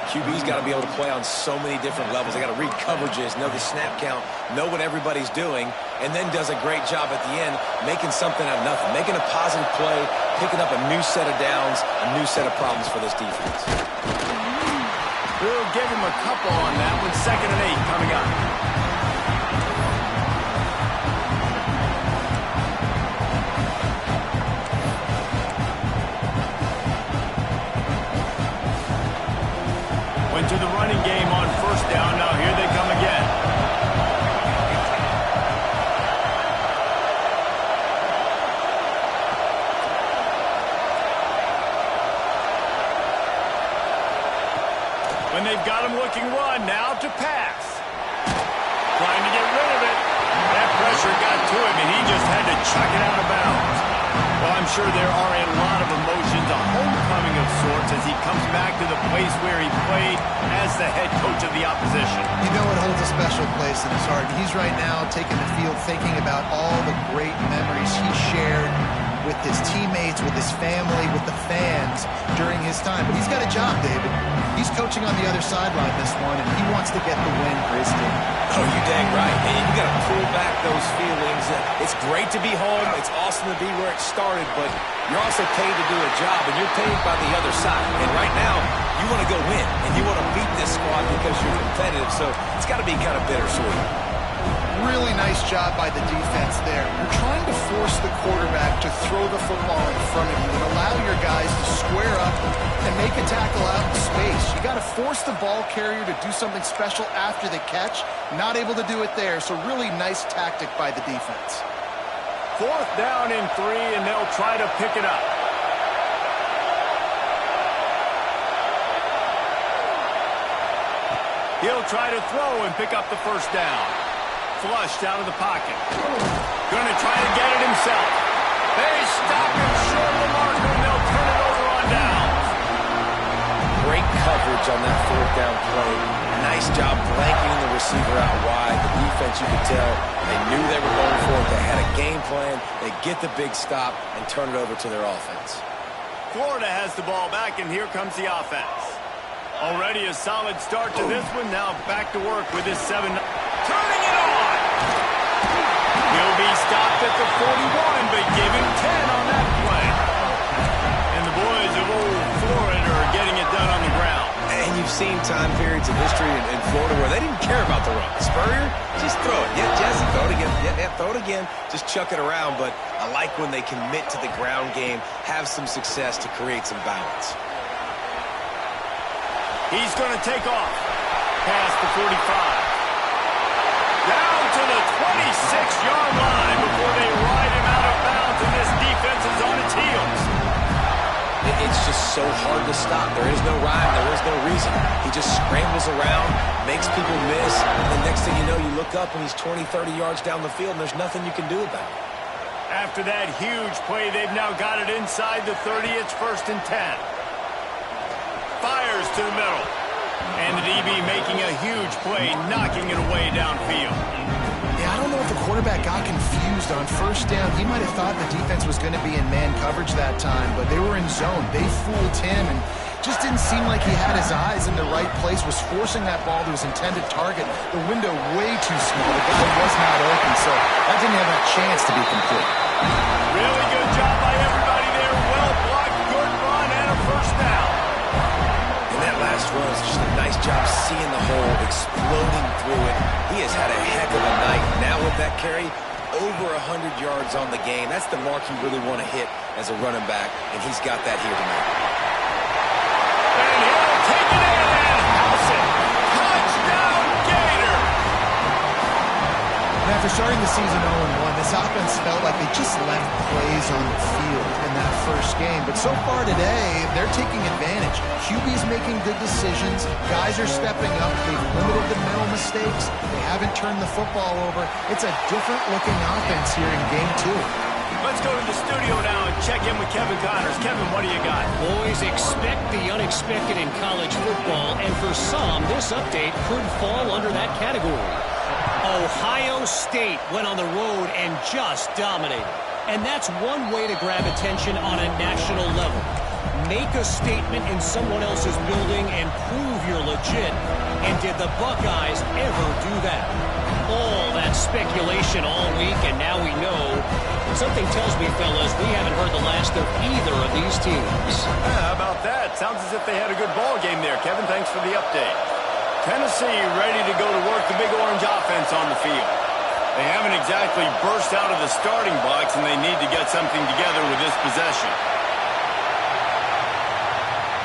QB's got to be able to play on so many different levels. They got to read coverages, know the snap count, know what everybody's doing, and then does a great job at the end making something out of nothing, making a positive play, picking up a new set of downs, a new set of problems for this defense. We'll give him a couple on that one. 2nd and 8 coming up. To the running game on 1st down. Now here they come again. When they've got him looking run, now to pass. Trying to get rid of it. That pressure got to him, and he just had to chuck it out of bounds. Well, I'm sure there are a lot of emotions, a homecoming of sorts, as he comes back to the place where he played as the head coach of the opposition. You know it holds a special place in his heart. He's right now taking the field thinking about all the great memories he shared with his teammates, with his family, with the fans during his time. But he's got a job, David. He's coaching on the other sideline this one, and he wants to get the win for his team. Oh, you dang right. And you got to pull back those feelings. It's great to be home. It's awesome to be where it started, but you're also paid to do a job, and you're paid by the other side. And right now, you want to go win, and you want to beat this squad because you're competitive, so it's got to be kind of bittersweet. Really nice job by the defense there. You're trying to force the quarterback to throw the football in front of you and allow your guys to square up and make a tackle out in space. You got to force the ball carrier to do something special after the catch. Not able to do it there, so really nice tactic by the defense. 4th down and 3, and they'll try to pick it up. He'll try to throw and pick up the 1st down. Flushed out of the pocket. Going to try to get it himself. They stop him short of the marker, and they'll turn it over on downs. Great coverage on that 4th down play. Nice job blanking the receiver out wide. The defense, you could tell, they knew they were going for it. They had a game plan. They get the big stop and turn it over to their offense. Florida has the ball back, and here comes the offense. Already a solid start to this one. Now back to work with his 7. Turning it on. He'll be stopped at the 41, but give him 10 on that play. And the boys of old Florida are getting it done on the ground. And you've seen time periods in history in Florida where they didn't care about the run. Spurrier, just throw it. Yeah, Jesse, throw it again. Yeah, throw it again. Just chuck it around. But I like when they commit to the ground game, have some success to create some balance. He's going to take off. Past the 45. Down to the 26-yard line before they ride him out of bounds, and this defense is on its heels. It's just so hard to stop. There is no rhyme. There is no reason. He just scrambles around, makes people miss, and the next thing you know, you look up and he's 20, 30 yards down the field, and there's nothing you can do about it. After that huge play, they've now got it inside the 30. It's 1st and 10. Fires to the middle. And the DB making a huge play, knocking it away downfield. Yeah, I don't know if the quarterback got confused on 1st down. He might have thought the defense was going to be in man coverage that time, but they were in zone. They fooled him and just didn't seem like he had his eyes in the right place, was forcing that ball to his intended target. The window way too small. The guy was not open, so that didn't have a chance to be complete. Really good job by everybody there. Well blocked, good run, and a 1st down. That last run is just a nice job seeing the hole, exploding through it. He has had a heck of a night. Now with that carry, over 100 yards on the game. That's the mark you really want to hit as a running back, and he's got that here tonight. And he'll take it in and house it. Touchdown, Gator! And after starting the season 0-1, this offense felt like they just left plays on the field in that 1st game. But so far today, they're taking advantage. QB's making good decisions. Guys are stepping up. They've limited the mental mistakes. They haven't turned the football over. It's a different-looking offense here in Game 2. Let's go to the studio now and check in with Kevin Connors. Kevin, what do you got? Boys, expect the unexpected in college football, and for some, this update could fall under that category. Ohio State went on the road and just dominated. And that's one way to grab attention on a national level. make a statement in someone else's building and prove you're legit? And did the Buckeyes ever do that? All that speculation all week, and now we know. Something tells me, fellas, we haven't heard the last of either of these teams. How about that? Sounds as if they had a good ball game there. Kevin, thanks for the update. Tennessee ready to go to work the Big Orange offense on the field. They haven't exactly burst out of the starting blocks, and they need to get something together with this possession.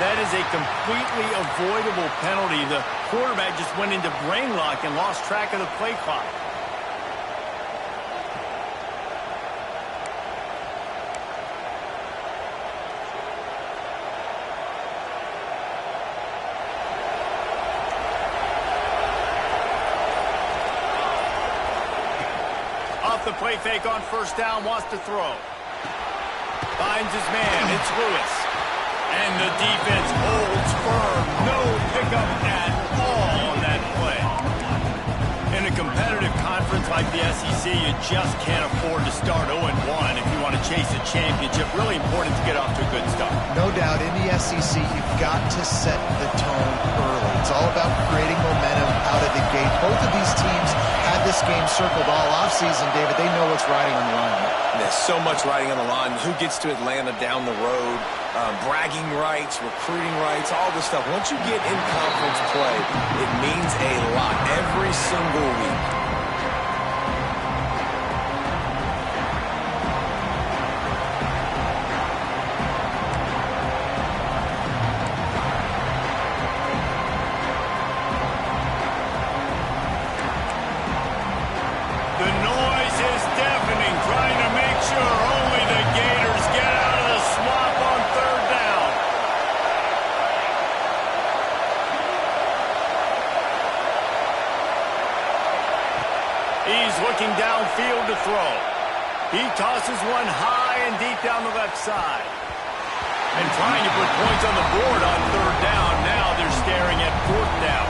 That is a completely avoidable penalty. The quarterback just went into brain lock and lost track of the play clock. Off the play fake on first down, wants to throw. Finds his man, it's Lewis. And the defense holds firm. No pickup at all on that play. In a competitive conference like the SEC, you just can't afford to start 0-1 if you want to chase a championship. Really important to get off to a good start. No doubt, in the SEC, you've got to set the tone early. It's all about creating momentum out of the gate. Both of these teams had this game circled all offseason, David. They know what's riding on the line. There's so much riding on the line. Who gets to Atlanta down the road? Bragging rights, recruiting rights, all this stuff. Once you get in conference play, it means a lot every single week. He's looking downfield to throw. He tosses one high and deep down the left side. And trying to put points on the board on third down. Now they're staring at fourth down.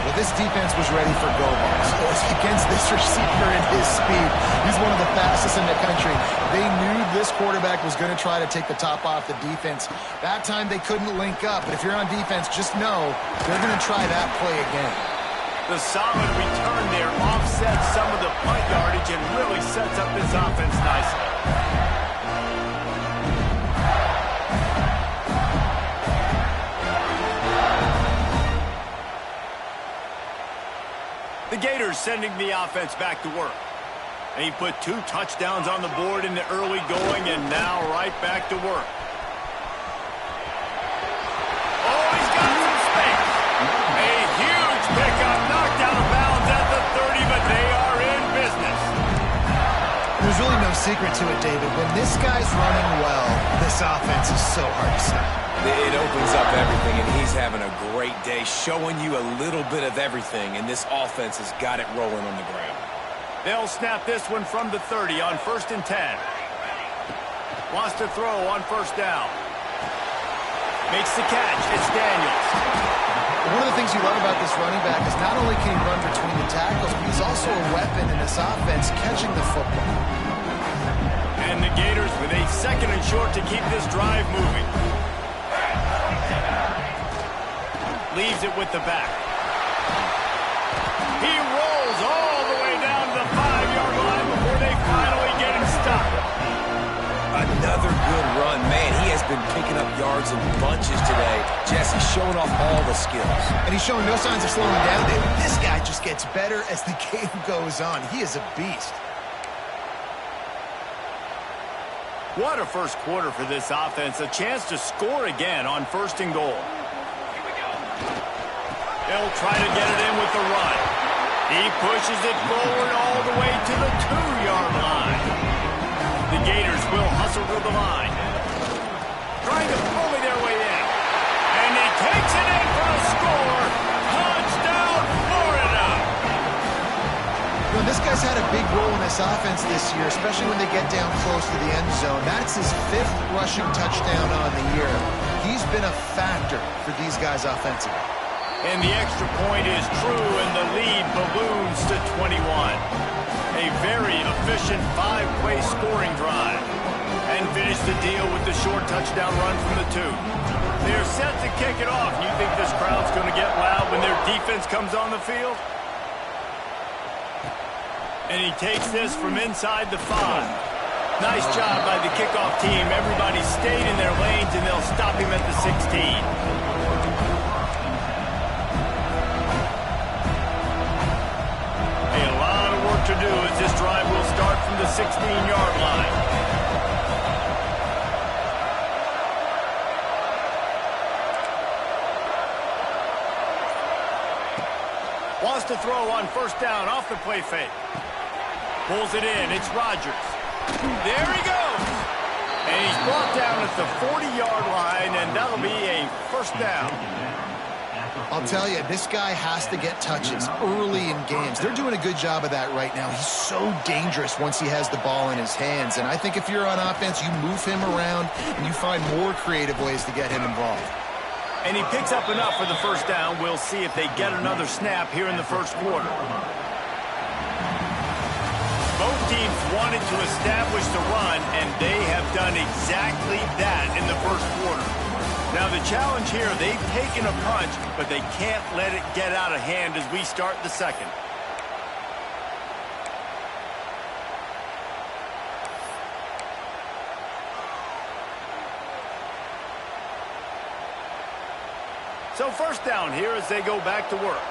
Well, this defense was ready for go balls. Against this receiver and his speed. He's one of the fastest in the country. They knew this quarterback was going to try to take the top off the defense. That time they couldn't link up. But if you're on defense, just know they're going to try that play again. The solid return there offsets some of the punt yardage and really sets up this offense nicely. The Gators sending the offense back to work. And he put 2 touchdowns on the board in the early going and now right back to work. Oh, he's got some space. A huge pickup, knocked out of bounds at the 30, but they are in business. There's really no secret to it, David. When this guy's running well, this offense is so hard to stop. It opens up everything, and he's having a great day, showing you a little bit of everything, and this offense has got it rolling on the ground. They'll snap this one from the 30 on 1st and 10. Wants to throw on first down. Makes the catch. It's Daniels. One of the things you love about this running back is not only can he run between the tackles, but he's also a weapon in this offense catching the football. And the Gators with a 2nd and short to keep this drive moving. Leaves it with the back. He rolls all the way down to the 5-yard line before they finally get him stopped. Another good run. Man, he has been picking up yards in bunches today. Jesse showing off all the skills. And he's showing no signs of slowing down, David. This guy just gets better as the game goes on. He is a beast. What a first quarter for this offense. A chance to score again on 1st and goal. They'll try to get it in with the run. He pushes it forward all the way to the 2-yard line. The Gators will hustle to the line. Trying to bully their way in. And he takes it in for a score. Touchdown, Florida! Well, this guy's had a big role in this offense this year, especially when they get down close to the end zone. That's his 5th rushing touchdown on the year. He's been a factor for these guys offensively. And the extra point is true, and the lead balloons to 21. A very efficient 5-play scoring drive. And finish finished the deal with the short touchdown run from the 2. They're set to kick it off. You think this crowd's going to get loud when their defense comes on the field? And he takes this from inside the 5. Nice job by the kickoff team. Everybody stayed in their lanes, and they'll stop him at the 16. A lot of work to do as this drive will start from the 16-yard line. Wants to throw on first down off the play fake. Pulls it in. It's Rodgers. There he goes. And he's brought down at the 40-yard line, and that'll be a first down. I'll tell you, this guy has to get touches early in games. They're doing a good job of that right now. He's so dangerous once he has the ball in his hands. And I think if you're on offense, you move him around and you find more creative ways to get him involved. And he picks up enough for the first down. We'll see if they get another snap here in the first quarter. Both teams wanted to establish the run, and they have done exactly that in the first quarter. Now the challenge here, they've taken a punch, but they can't let it get out of hand as we start the second. So first down here as they go back to work.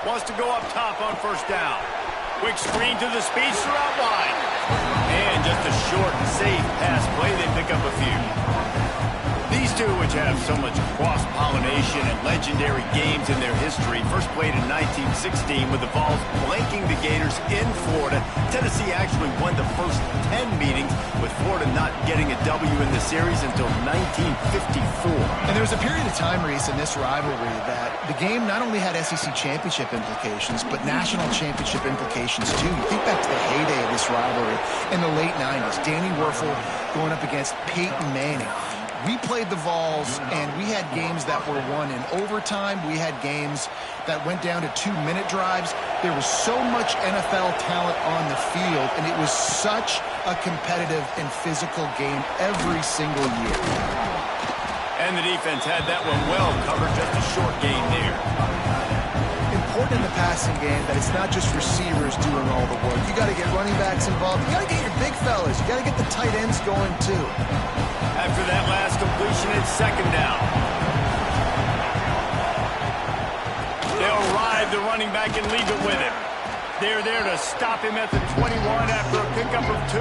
Wants to go up top on first down. Quick screen to the speedster out wide. And just a short and safe pass play. They pick up a few. These two, which have so much cross-pollination and legendary games in their history, first played in 1916 with the Vols blanking the Gators in Florida. Tennessee actually won the first 10 meetings, with Florida not getting a W in the series until 1954. And there was a period of time, Reese, in this rivalry that the game not only had SEC championship implications, but national championship implications too. You think back to the heyday of this rivalry in the late 90s. Danny Werfel going up against Peyton Manning. We played the Vols, and we had games that were won in overtime. We had games that went down to 2-minute drives. There was so much NFL talent on the field, and it was such a competitive and physical game every single year. And the defense had that one well covered, just a short gain there. Important in the passing game that it's not just receivers doing all the work. You got to get running backs involved. You got to get your big fellas. You got to get the tight ends going too. After that last completion, it's second down. They'll ride the running back and leave it with him. They're there to stop him at the 21 after a pickup of 2.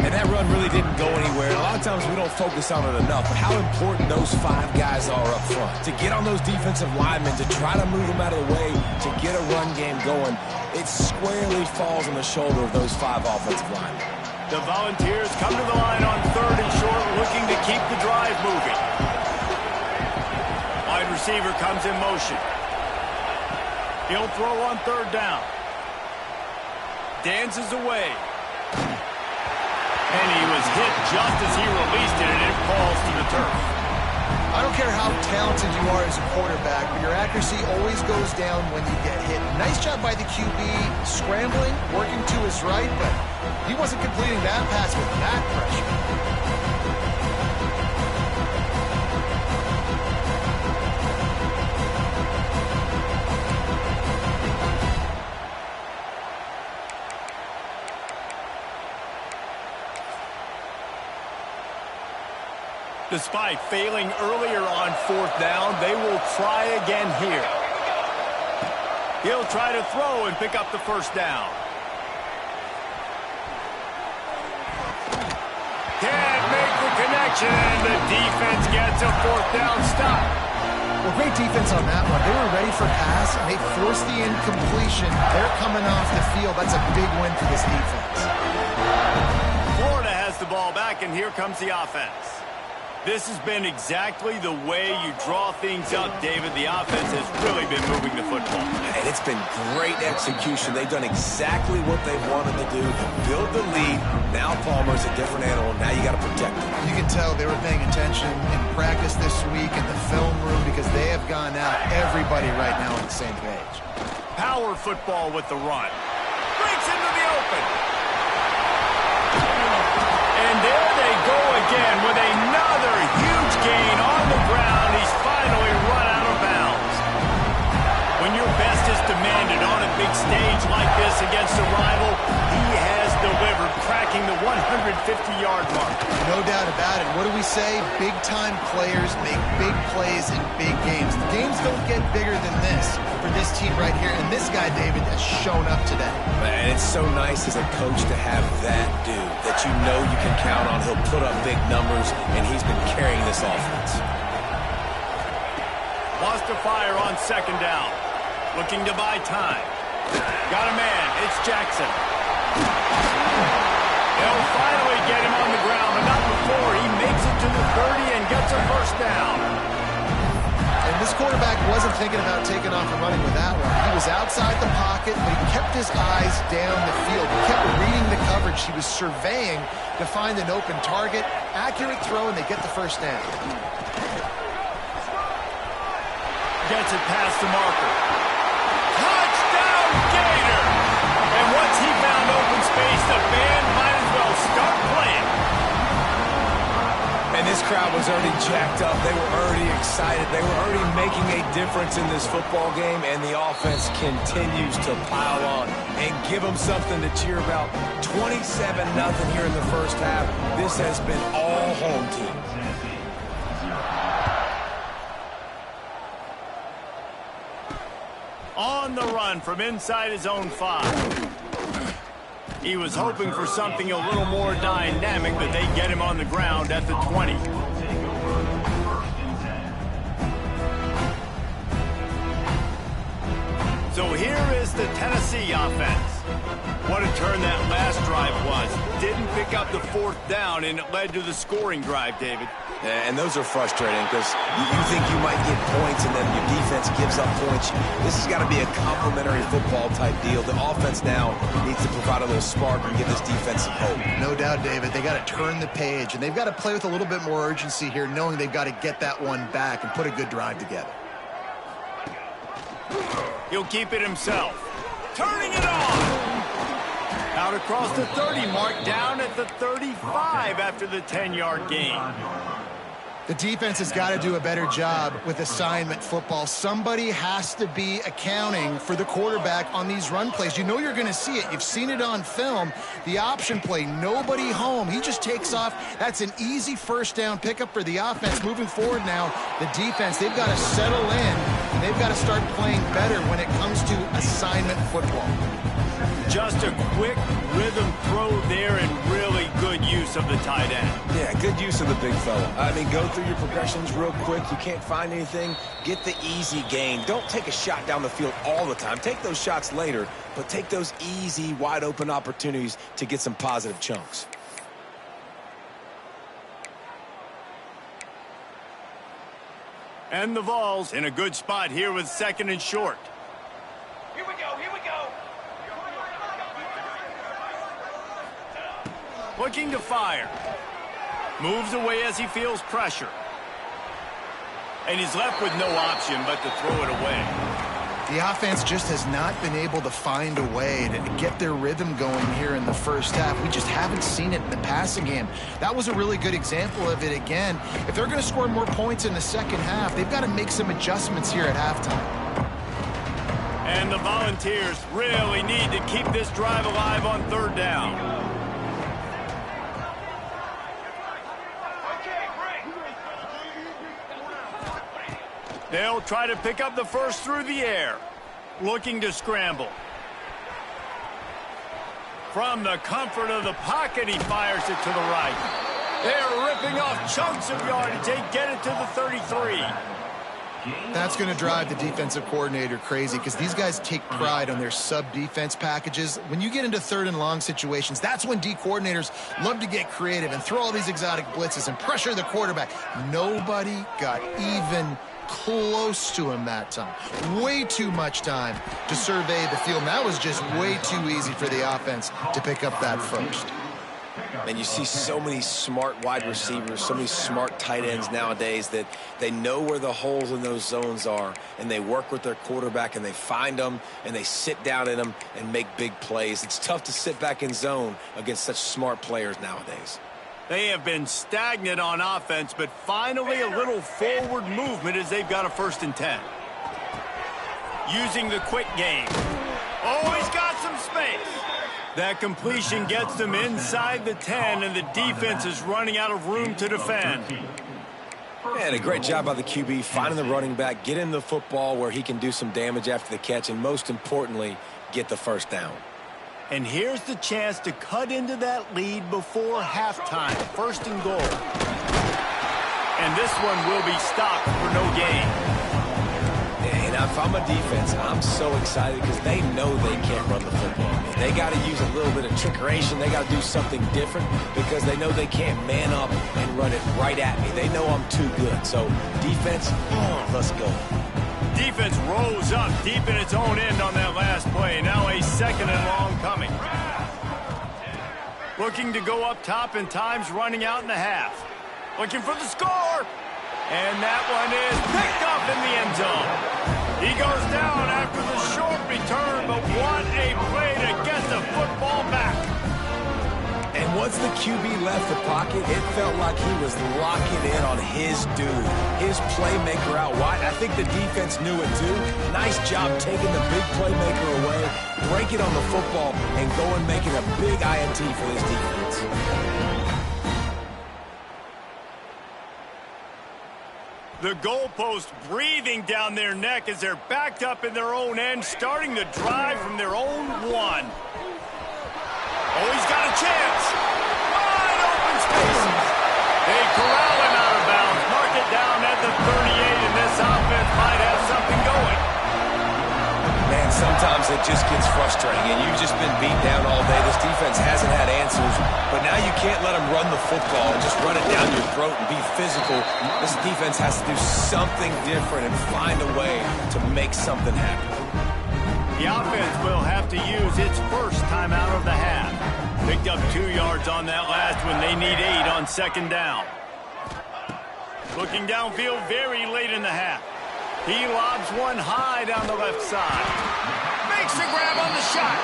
And that run really didn't go anywhere. A lot of times we don't focus on it enough, but how important those 5 guys are up front. To get on those defensive linemen, to try to move them out of the way, to get a run game going, it squarely falls on the shoulder of those 5 offensive linemen. The Volunteers come to the line on 3rd and short, looking to keep the drive moving. Wide receiver comes in motion. He'll throw on 3rd down. Dances away. And he was hit just as he released it, and it falls to the turf. I don't care how talented you are as a quarterback, but your accuracy always goes down when you get hit. Nice job by the QB scrambling, working to his right, but he wasn't completing that pass with that pressure. Despite failing earlier on 4th down, they will try again here. He'll try to throw and pick up the first down. Can't make the connection, and the defense gets a 4th down stop. Well, great defense on that one. They were ready for pass, and they forced the incompletion. They're coming off the field. That's a big win for this defense. Florida has the ball back, and here comes the offense. This has been exactly the way you draw things up, David. The offense has really been moving the football. And it's been great execution. They've done exactly what they wanted to do. Build the lead. Now Palmer's a different animal. Now you got to protect him. You can tell they were paying attention in practice this week in the film room because they have gone out, everybody right now on the same page. Power football with the run. Breaks into the open. And there they go again with another huge gain on the ground. He's finally run out of bounds. When your best is demanded on a big stage like this against a rival, he has delivered, cracking the 150-yard mark. No doubt about it. What do we say? Big-time players make big plays in big games. The games don't get bigger than this for this team right here, and this guy, David, has shown up today. And it's so nice as a coach to have that dude that you know you can count on. He'll put up big numbers, and he's been carrying this offense. Wants to fire on second down. Looking to buy time. Got a man. It's Jackson. They'll finally get him on the ground, but not before he makes it to the 30 and gets a first down. And this quarterback wasn't thinking about taking off and running with that one. He was outside the pocket, but he kept his eyes down the field. He kept reading the coverage. He was surveying to find an open target. Accurate throw, and they get the first down. Gets it past the marker. Touchdown, Gator! And once he found open space, the band might as well start playing. And this crowd was already jacked up. They were already excited. They were already making a difference in this football game, and the offense continues to pile on and give them something to cheer about. 27-0 here in the first half. This has been all home team. On the run from inside his own 5. He was hoping for something a little more dynamic, but they get him on the ground at the 20. So here is the Tennessee offense. What a turn that last drive was. Didn't pick up the fourth down, and it led to the scoring drive, David. And those are frustrating because you think you might get points and then your defense gives up points. This has got to be a complementary football type deal. The offense now needs to provide a little spark and give this defense some hope. No doubt, David. They got to turn the page, and they've got to play with a little bit more urgency here, knowing they've got to get that one back and put a good drive together. He'll keep it himself. Turning it on! Out across the 30 mark, down at the 35 after the 10-yard gain. The defense has got to do a better job with assignment football. Somebody has to be accounting for the quarterback on these run plays. You know you're going to see it. You've seen it on film. The option play, nobody home. He just takes off. That's an easy first down pickup for the offense. Moving forward now, the defense, they've got to settle in, and they've got to start playing better when it comes to assignment football. Just a quick rhythm throw there and really good use of the tight end. Yeah, good use of the big fella. I mean, go through your progressions real quick. You can't find anything. Get the easy gain. Don't take a shot down the field all the time. Take those shots later, but take those easy, wide-open opportunities to get some positive chunks. And the Vols in a good spot here with second and short. Here we go. Looking to fire. Moves away as he feels pressure. And he's left with no option but to throw it away. The offense just has not been able to find a way to get their rhythm going here in the first half. We just haven't seen it in the passing game. That was a really good example of it again. If they're going to score more points in the second half, they've got to make some adjustments here at halftime. And the Volunteers really need to keep this drive alive on third down. They'll try to pick up the first through the air. Looking to scramble. From the comfort of the pocket, he fires it to the right. They're ripping off chunks of yardage. They get it to the 33. That's going to drive the defensive coordinator crazy because these guys take pride on their sub-defense packages. When you get into third and long situations, that's when D coordinators love to get creative and throw all these exotic blitzes and pressure the quarterback. Nobody got even close to him that time. Way too much time to survey the field. And that was just way too easy for the offense to pick up that first. And you see so many smart wide receivers, so many smart tight ends nowadays that they know where the holes in those zones are, and they work with their quarterback, and they find them, and they sit down in them and make big plays. It's tough to sit back in zone against such smart players nowadays. They have been stagnant on offense, but finally a little forward movement as they've got a 1st and 10. Using the quick game. Oh, he's got some space. That completion gets them inside the 10, and the defense is running out of room to defend. And a great job by the QB finding the running back, getting the football where he can do some damage after the catch, and most importantly, get the 1st down. And here's the chance to cut into that lead before halftime. 1st and goal. And this one will be stopped for no gain. And if I'm a defense, I'm so excited because they know they can't run the football. They got to use a little bit of trickeration. They got to do something different because they know they can't man up and run it right at me. They know I'm too good. So defense, let's go. Defense rose up deep in its own end on that last play. Now a 2nd and long coming. Looking to go up top, and time's running out in the half. Looking for the score. And that one is picked up in the end zone. He goes down after the short return, but what a play to get the football back. And once the QB left the pocket, it felt like he was locking in on his dude, his playmaker out wide. I think the defense knew it too. Nice job taking the big playmaker away, breaking on the football, and going making a big INT for this defense. The goalpost breathing down their neck as they're backed up in their own end, starting the drive from their own 1. Oh, he's got a chance. Wide open spaces. They corral him out of bounds. Mark it down at the 38, and this offense might have something going. Man, sometimes it just gets frustrating, and you've just been beat down all day. This defense hasn't had answers, but now you can't let them run the football and just run it down your throat and be physical. This defense has to do something different and find a way to make something happen. The offense will have to use its 1st timeout of the half. Picked up 2 yards on that last one. They need 8 on 2nd down. Looking downfield very late in the half. He lobs one high down the left side. Makes the grab on the shot.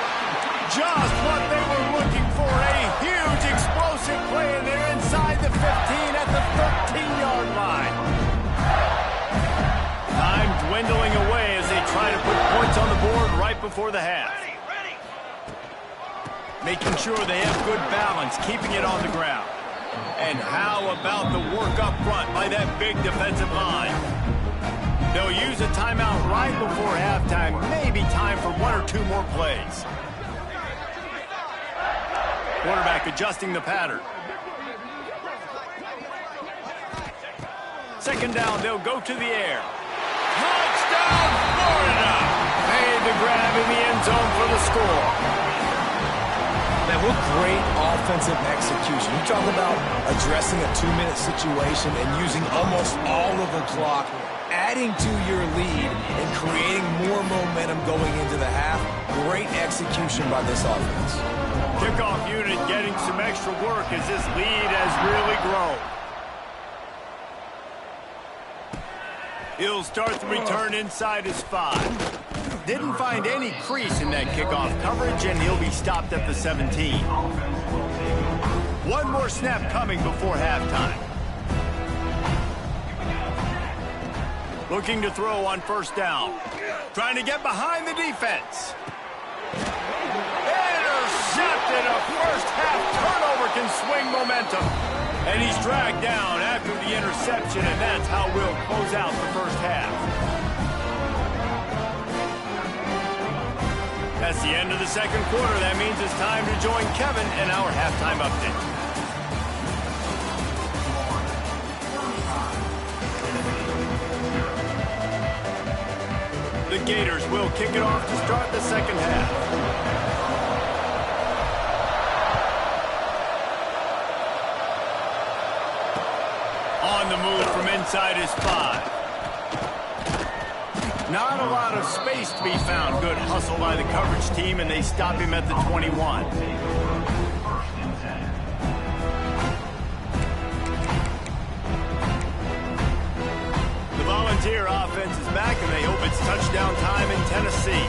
Just what they were looking for. A huge explosive play, and they're inside the 15 at the 13-yard line. Time dwindling away as they try to put points on the board right before the half. Making sure they have good balance, keeping it on the ground. And how about the work up front by that big defensive line? They'll use a timeout right before halftime. Maybe time for 1 or 2 more plays. Quarterback adjusting the pattern. 2nd down, they'll go to the air. Touchdown, Florida! Made the grab in the end zone for the score. Man, what great offensive execution. You talk about addressing a 2-minute situation and using almost all of the clock, adding to your lead and creating more momentum going into the half. Great execution by this offense. Kickoff unit getting some extra work as this lead has really grown. He'll start the return inside his 5. Didn't find any crease in that kickoff coverage, and he'll be stopped at the 17. One more snap coming before halftime. Looking to throw on 1st down. Trying to get behind the defense. Intercepted. A first-half turnover can swing momentum. And he's dragged down after the interception, and that's how we'll close out the 1st half. That's the end of the 2nd quarter. That means it's time to join Kevin in our halftime update. The Gators will kick it off to start the 2nd half. On the move from inside his 5. Not a lot of space to be found. Good hustle by the coverage team, and they stop him at the 21. It's here, offense is back, and they hope it's touchdown time in Tennessee.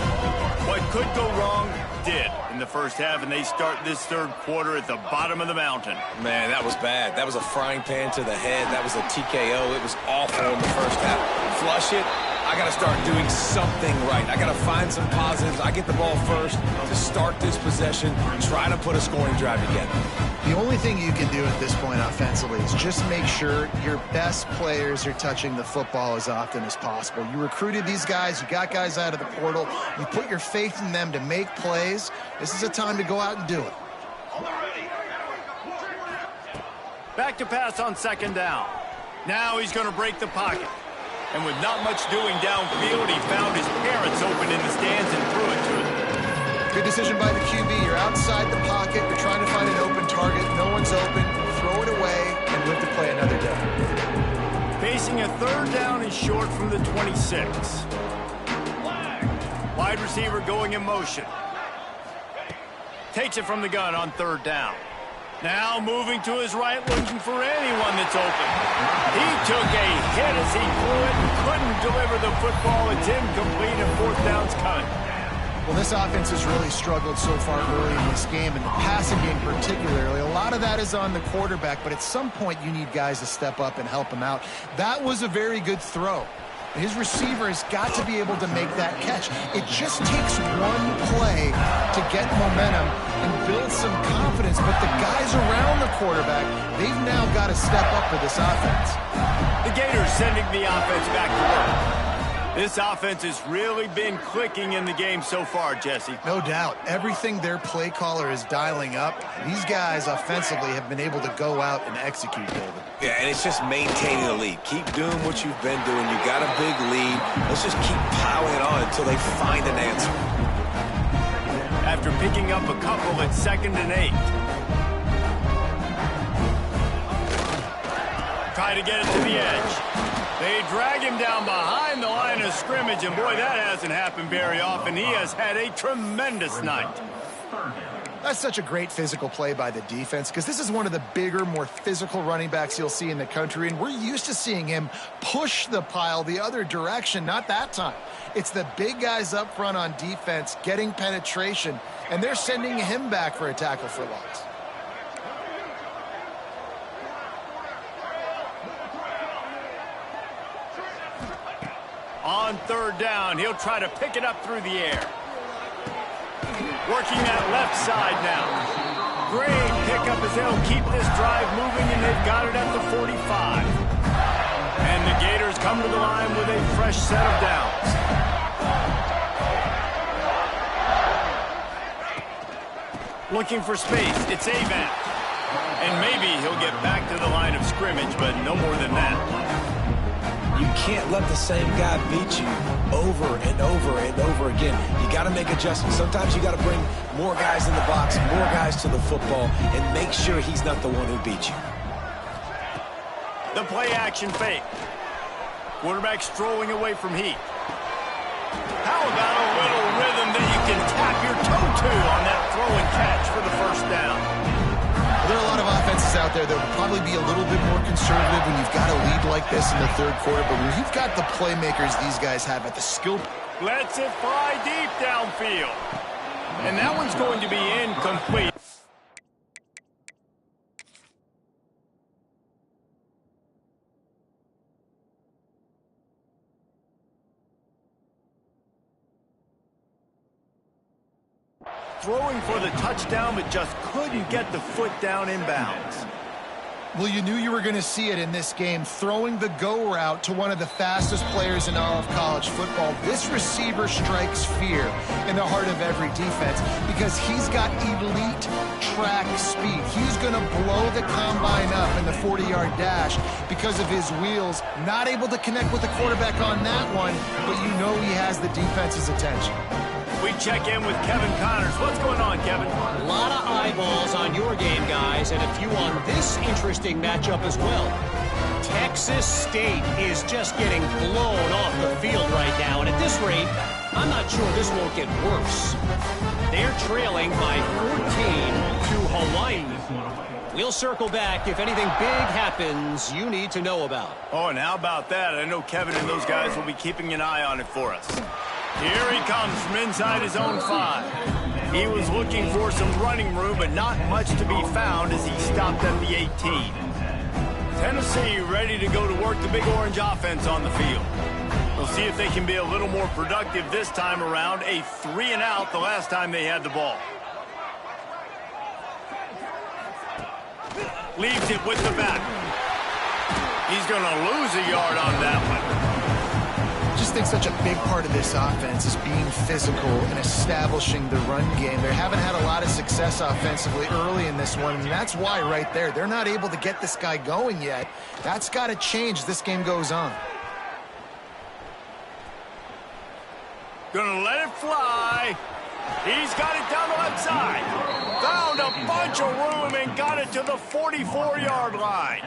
What could go wrong did in the first half, and they start this third quarter at the bottom of the mountain. Man, that was bad. That was a frying pan to the head. That was a TKO. It was awful in the first half. Flush it. I got to start doing something right. I got to find some positives. I get the ball first to start this possession, try to put a scoring drive together. The only thing you can do at this point offensively is just make sure your best players are touching the football as often as possible. You recruited these guys. You got guys out of the portal. You put your faith in them to make plays. This is a time to go out and do it. Back to pass on second down. Now he's going to break the pocket. And with not much doing downfield, he found his parents open in the stands and threw it to him. Good decision by the QB. You're outside the pocket. You're trying to find an open target. No one's open. Throw it away and live to play another down. Facing a third down and short from the 26. Wide receiver going in motion. Takes it from the gun on third down. Now moving to his right, looking for anyone that's open. He took a hit as he threw it and couldn't deliver the football. It's incomplete and fourth down's coming. Well, this offense has really struggled so far early in this game, and the passing game particularly. A lot of that is on the quarterback, but at some point you need guys to step up and help him out. That was a very good throw. His receiver has got to be able to make that catch. It just takes one play to get momentum and build some confidence, but the guys around the quarterback, they've now got to step up for this offense. The Gators sending the offense back to work. This offense has really been clicking in the game so far, Jesse. No doubt. Everything their play caller is dialing up, these guys offensively have been able to go out and execute, David. Yeah, and it's just maintaining the lead. Keep doing what you've been doing. You got a big lead. Let's just keep piling it on until they find an answer. After picking up a couple at 2nd and 8. Try to get it to the edge. They drag him down behind the line of scrimmage, and boy, that hasn't happened very often. He has had a tremendous night. That's such a great physical play by the defense, because this is one of the bigger, more physical running backs you'll see in the country, and we're used to seeing him push the pile the other direction. Not that time. It's the big guys up front on defense getting penetration, and they're sending him back for a tackle for loss. On third down, he'll try to pick it up through the air. Working that left side now. Great pickup as they'll keep this drive moving, and they've got it at the 45. And the Gators come to the line with a fresh set of downs. Looking for space. It's Avant. And maybe he'll get back to the line of scrimmage, but no more than that. You can't let the same guy beat you over and over and over again. You got to make adjustments. Sometimes you got to bring more guys in the box, more guys to the football, and make sure he's not the one who beat you. The play action fake. Quarterback strolling away from Heath. How about a little rhythm that you can tap your toe to on that throw and catch for the first down? There are a lot of offenses out there that would probably be a little bit more conservative when you've got a lead like this in the third quarter, but when you've got the playmakers these guys have at the skill... Lets it fly deep downfield. And that one's going to be incomplete. Throwing for the touchdown, but just couldn't get the foot down inbounds. Well, you knew you were going to see it in this game, throwing the go route to one of the fastest players in all of college football. This receiver strikes fear in the heart of every defense because he's got elite track speed. He's going to blow the combine up in the 40-yard dash because of his wheels. Not able to connect with the quarterback on that one, but you know he has the defense's attention. We check in with Kevin Connors. What's going on, Kevin? A lot of eyeballs on your game, guys, and a few on this interesting matchup as well. Texas State is just getting blown off the field right now, and at this rate, I'm not sure this won't get worse. They're trailing by 14 to Hawaii. We'll circle back if anything big happens you need to know about. Oh, and how about that? I know Kevin and those guys will be keeping an eye on it for us. Here he comes from inside his own 5. He was looking for some running room, but not much to be found as he stopped at the 18. Tennessee ready to go to work the Big Orange offense on the field. We'll see if they can be a little more productive this time around. A 3-and-out the last time they had the ball. Leaves it with the back. He's going to lose a yard on that one. I just think such a big part of this offense is being physical and establishing the run game. They haven't had a lot of success offensively early in this one, and that's why right there, they're not able to get this guy going yet. That's got to change as this game goes on. Gonna let it fly. He's got it down the left side. Found a bunch of room and got it to the 44-yard line.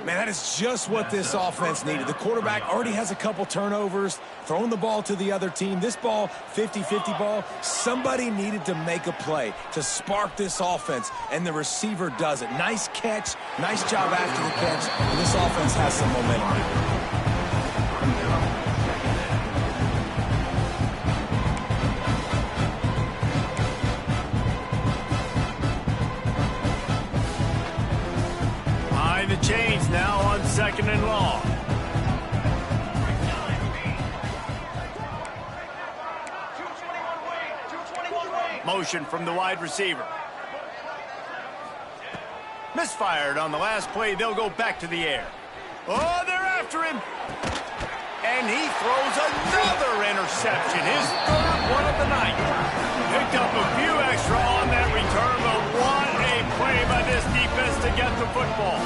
Man, that is just what this offense needed. The quarterback already has a couple turnovers, throwing the ball to the other team. This ball, 50-50 ball, somebody needed to make a play to spark this offense, and the receiver does it. Nice catch, nice job after the catch, and this offense has some momentum. The chains now on 2nd and long. Motion from the wide receiver. Misfired on the last play. They'll go back to the air. Oh, they're after him. And he throws another interception. His 3rd one of the night. Picked up a few extra on that return, but what a play by this defense to get the football.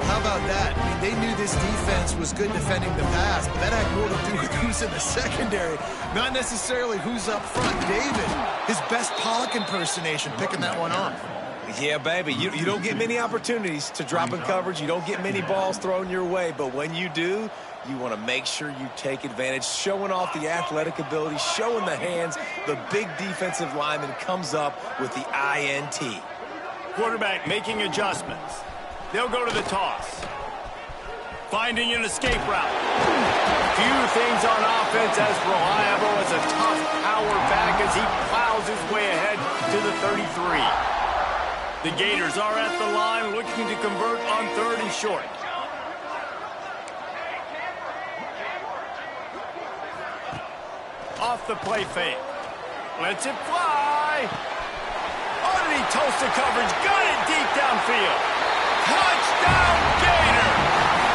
How about that? I mean, they knew this defense was good defending the pass, but that had more to do with who's in the secondary, not necessarily who's up front. David, his best Pollock impersonation, picking that one off. Yeah, baby, you don't get many opportunities to drop in coverage. You don't get many balls thrown your way, but when you do, you want to make sure you take advantage, showing off the athletic ability, showing the hands. The big defensive lineman comes up with the INT. Quarterback making adjustments. They'll go to the toss. Finding an escape route. Few things on offense as reliable as a tough power back as he plows his way ahead to the 33. The Gators are at the line looking to convert on 3rd and short. Off the play fake. Lets it fly. Underneath toasted coverage. Got it deep downfield. Touchdown, Gator!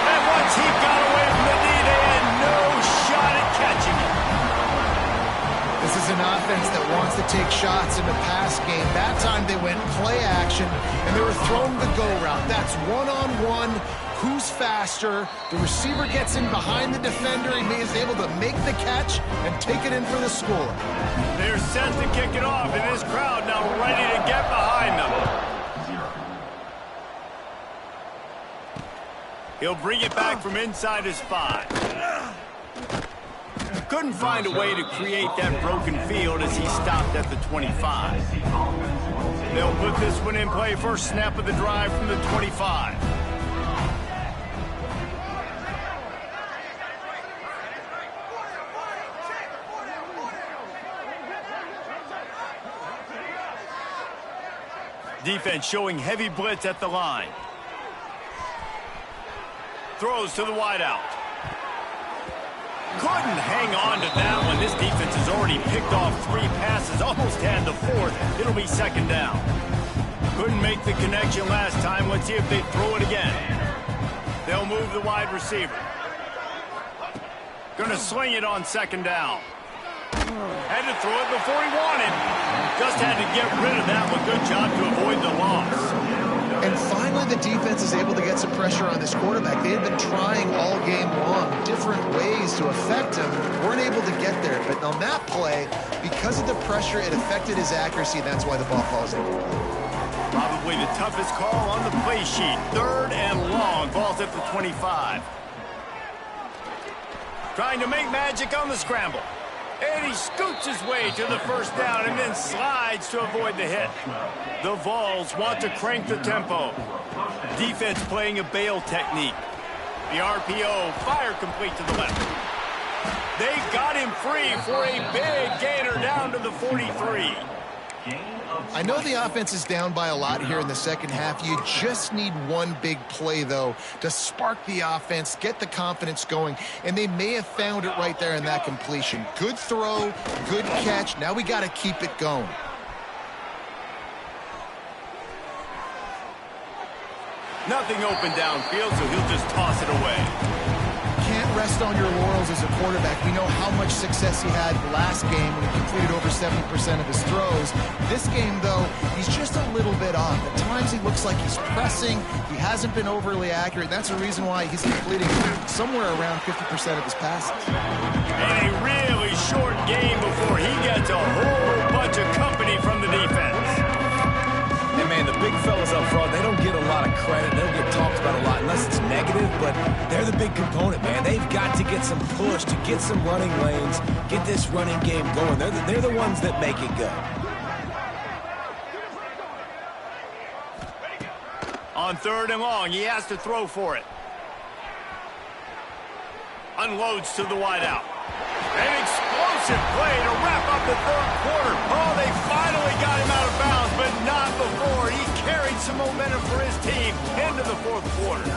And once he got away from the knee, they had no shot at catching it. This is an offense that wants to take shots in the pass game. That time they went play action, and they were throwing the go route. That's one-on-one. Who's faster? The receiver gets in behind the defender. He is able to make the catch and take it in for the score. They're set to kick it off, and this crowd now ready to get behind them. He'll bring it back from inside his 5. Couldn't find a way to create that broken field as he stopped at the 25. They'll put this one in play. First snap of the drive from the 25. Defense showing heavy blitz at the line. Throws to the wideout. Couldn't hang on to that one. This defense has already picked off 3 passes, almost had the 4th. It'll be 2nd down. Couldn't make the connection last time. Let's see if they throw it again. They'll move the wide receiver. Gonna sling it on 2nd down. Had to throw it before he wanted. Just had to get rid of that one. Good job to avoid the loss. And finally, the defense is able to get some pressure on this quarterback. They had been trying all game long different ways to affect him. Weren't able to get there. But on that play, because of the pressure, it affected his accuracy, and that's why the ball falls in. Probably the toughest call on the play sheet. 3rd and long. Ball's at the 25. Trying to make magic on the scramble. And he scoots his way to the first down and then slides to avoid the hit. The Vols want to crank the tempo. Defense playing a bail technique. The RPO, fire complete to the left. They got him free for a big gainer down to the 43. I know the offense is down by a lot here in the second half. You just need one big play, though, to spark the offense, get the confidence going, and they may have found it right there in that completion. Good throw, good catch. Now we got to keep it going. Nothing open downfield, so he'll just toss it away. Can't rest on your laurels as a quarterback. We know how much success he had last game when he completed over 70% of his throws. This game, though, he's just a little bit off. At times he looks like he's pressing. He hasn't been overly accurate. That's the reason why he's completing somewhere around 50% of his passes. And a really short game before he gets a whole bunch of company from the defense. And, man, the big fellas up front, they don't get a lot of credit. They don't get talked about a lot unless it's negative, but they're the big component, man. They've got to get some push, to get some running lanes, get this running game going. They're the ones that make it go. On 3rd and long, he has to throw for it. Unloads to the wideout. An explosive play to wrap up the 3rd quarter. Oh, they finally got him out of bounds, but not before. He carried some momentum for his team into the 4th quarter.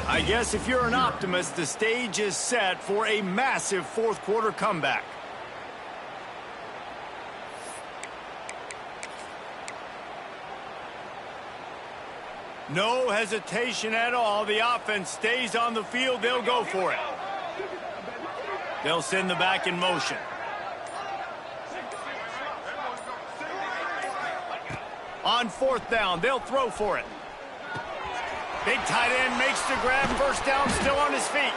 I guess if you're an optimist, the stage is set for a massive 4th quarter comeback. No hesitation at all. The offense stays on the field. They'll go for it. They'll send the back in motion. On 4th down, they'll throw for it. Big tight end makes the grab. First down, still on his feet.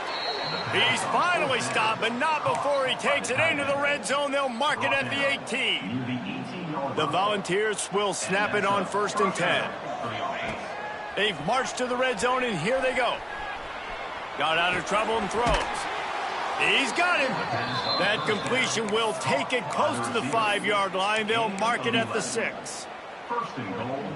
He's finally stopped, but not before he takes it into the red zone. They'll mark it at the 18. The Volunteers will snap it on 1st and 10. They've marched to the red zone, and here they go. Got out of trouble and throws. He's got him. That completion will take it close to the 5-yard line. They'll mark it at the 6.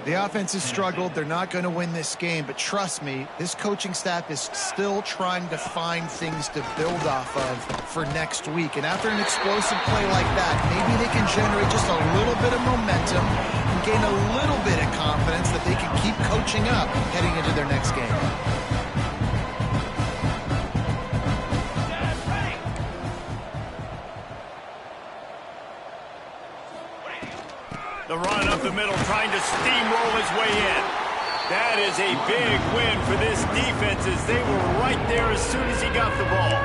The offense has struggled. They're not going to win this game, but trust me, this coaching staff is still trying to find things to build off of for next week. And after an explosive play like that, maybe they can generate just a little bit of momentum and gain a little bit of confidence that they can keep coaching up heading into their next game. The run up the middle, trying to steamroll his way in. That is a big win for this defense as they were right there as soon as he got the ball.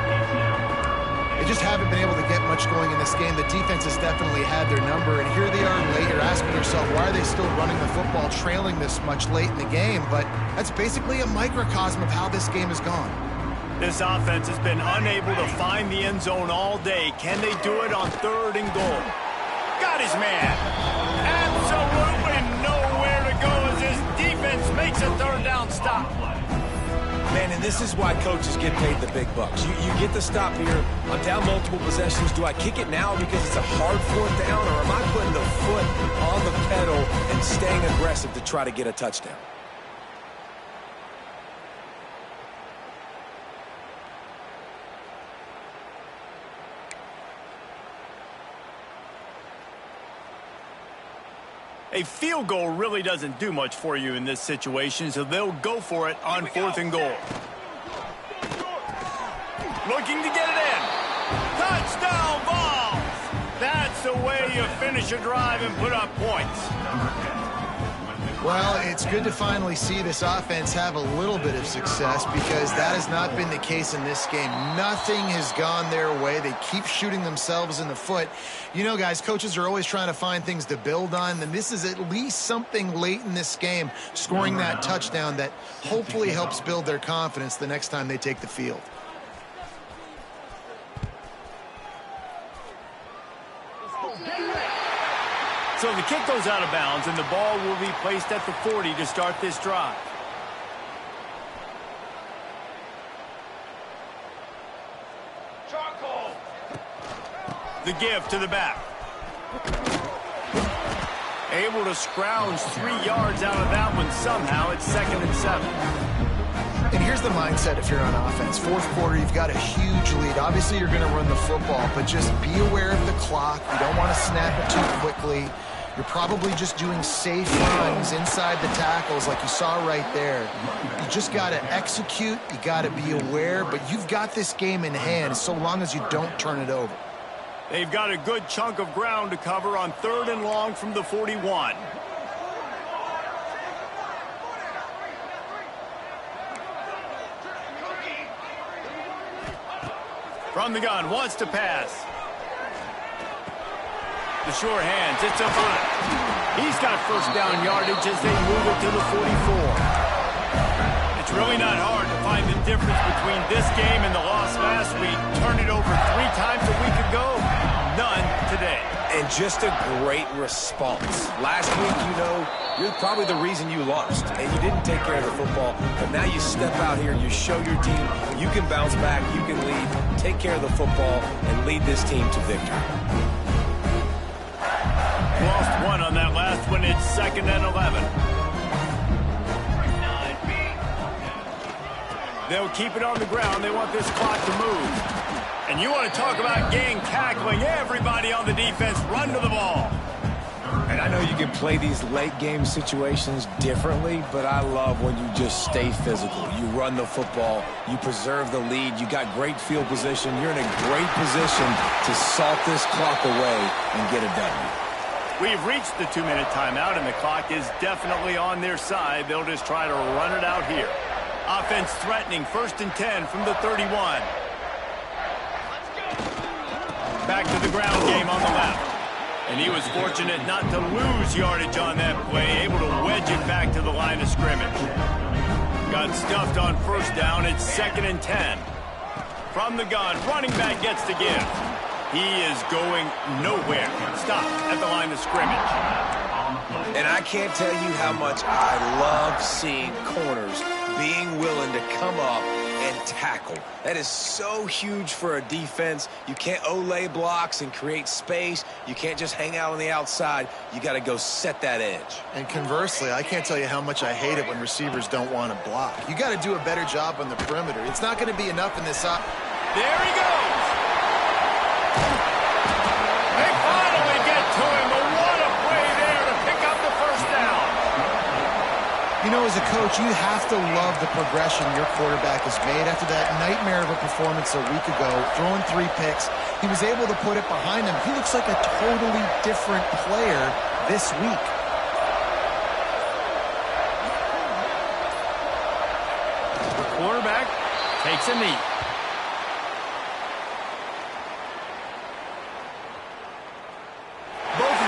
They just haven't been able to get much going in this game. The defense has definitely had their number, and here they are late. You're asking yourself, why are they still running the football, trailing this much late in the game? But that's basically a microcosm of how this game has gone. This offense has been unable to find the end zone all day. Can they do it on 3rd and goal? Got his man. Absolutely nowhere to go as his defense makes a 3rd down stop. Man, and this is why coaches get paid the big bucks. You get the stop here. I'm down multiple possessions. Do I kick it now because it's a hard 4th down, or am I putting the foot on the pedal and staying aggressive to try to get a touchdown? A field goal really doesn't do much for you in this situation, so they'll go for it on 4th and goal. Looking to get it in. Touchdown, Vols! That's the way you finish a drive and put up points. Well, it's good to finally see this offense have a little bit of success because that has not been the case in this game. Nothing has gone their way. They keep shooting themselves in the foot. You know, guys, coaches are always trying to find things to build on, and this is at least something late in this game, scoring that touchdown that hopefully helps build their confidence the next time they take the field. So the kick goes out of bounds, and the ball will be placed at the 40 to start this drive. The give to the back. Able to scrounge 3 yards out of that one somehow. It's 2nd and 7. And here's the mindset if you're on offense. Fourth quarter, you've got a huge lead. Obviously, you're going to run the football, but just be aware of the clock. You don't want to snap it too quickly. You're probably just doing safe runs inside the tackles like you saw right there. You just got to execute. You got to be aware, but you've got this game in hand so long as you don't turn it over. They've got a good chunk of ground to cover on 3rd and long from the 41. From the gun, wants to pass. The sure hands, it's a punt. He's got 1st down yardage as they move it to the 44. It's really not hard to find the difference between this game and the loss last week. Turned it over 3 times a week ago, none today. And just a great response. Last week, you know, you're probably the reason you lost, and you didn't take care of the football. But now you step out here, you show your team you can bounce back, you can lead, take care of the football, and lead this team to victory. Lost 1 on that last one. It's 2nd and 11. They'll keep it on the ground. They want this clock to move. And you want to talk about gang tackling. Everybody on the defense run to the ball. And I know you can play these late game situations differently, but I love when you just stay physical. You run the football, you preserve the lead, you got great field position. You're in a great position to salt this clock away and get a W. We've reached the 2-minute timeout, and the clock is definitely on their side. They'll just try to run it out here. Offense threatening, 1st and 10 from the 31. Back to the ground game on the left. And he was fortunate not to lose yardage on that play, able to wedge it back to the line of scrimmage. Got stuffed on 1st down. It's 2nd and 10. From the gun, running back gets the give. He is going nowhere. Stop at the line of scrimmage. And I can't tell you how much I love seeing corners being willing to come up and tackle. That is so huge for a defense. You can't olay blocks and create space. You can't just hang out on the outside. You got to go set that edge. And conversely, I can't tell you how much I hate it when receivers don't want to block. You got to do a better job on the perimeter. It's not going to be enough in this. There he goes. They finally get to him, but what a play there to pick up the 1st down. You know, as a coach, you have to love the progression your quarterback has made. After that nightmare of a performance a week ago, throwing 3 picks, he was able to put it behind him. He looks like a totally different player this week. The quarterback takes a knee.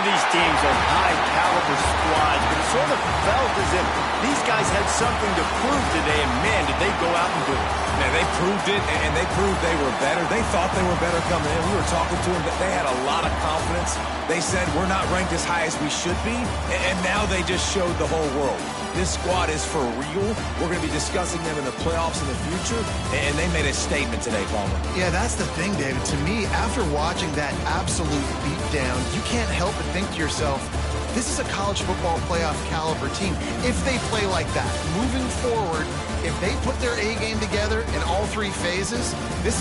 These teams are high-caliber squads, but it sort of felt as if these guys had something to prove today, and man, did they go out and do it. Man, they proved it, and they proved they were better. They thought they were better coming in. We were talking to them. They had a lot of confidence. They said, we're not ranked as high as we should be, and now they just showed the whole world. This squad is for real. We're going to be discussing them in the playoffs in the future, and they made a statement today, Palmer. Yeah, that's the thing, David. To me, after watching that absolute beatdown, you can't help but think to yourself, this is a college football playoff caliber team. If they play like that, moving forward, if they put their A game together in all 3 phases, this is